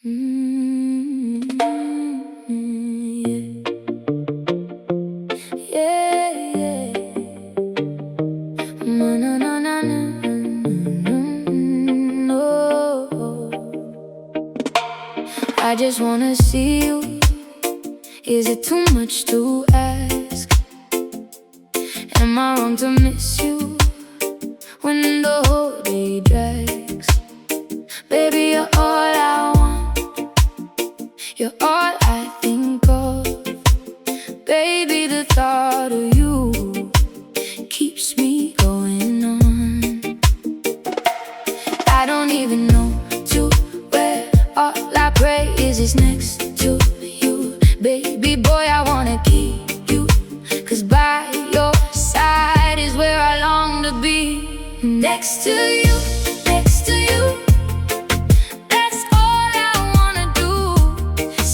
Yeah, yeah. Na na na na na. No. I just wanna see you. Is it too much to ask? Am I wrong to miss you when the whole day drags? Baby, you're all I want. You're all I think of. Baby, the thought of you keeps me going on. I don't even know to where. All I pray is next to you. Baby boy, I wanna keep you, 'cause by your side is where I long to be. Next to you, next to you. That's all I wanna do.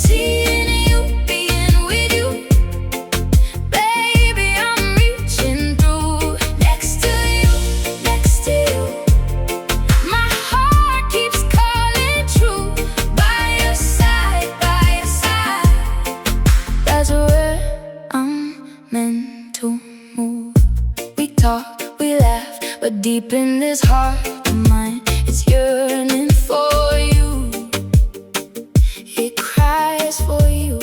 Seeing you, being with you. Baby, I'm reaching through. Next to you, next to you. My heart keeps calling true. By your side, by your side. That's where I'm meant to move. We talk, we laugh, but deep in this heart of mine, it's yearning for you. It cries for you.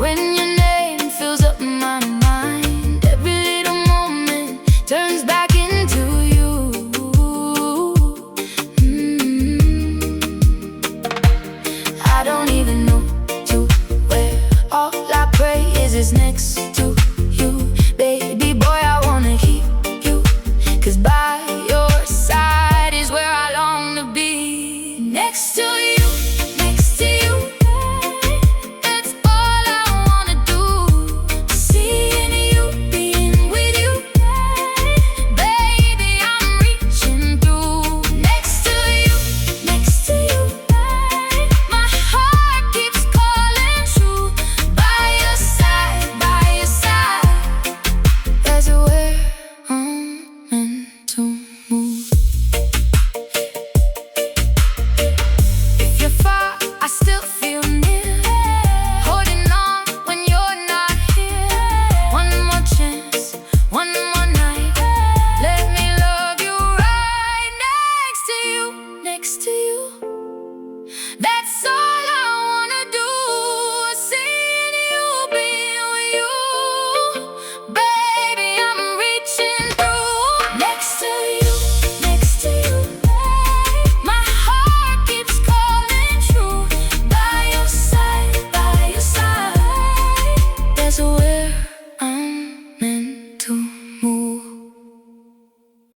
When your name fills up my mind, every little moment turns back into you. I don't even know to where. All I pray is next to you. Baby boy, I wanna keep you, 'cause by your side is where I long to be. Next to you, next to you. That's all I wanna do. Seeing you, being with you. Baby, I'm reaching through. Next to you, next to you. My heart keeps calling true. By your side, by your side. That's where I'm meant to move. If you're far, I still feel near. Holding on when you're not here. One more chance, one more night. Let me love you right next to you, next to you.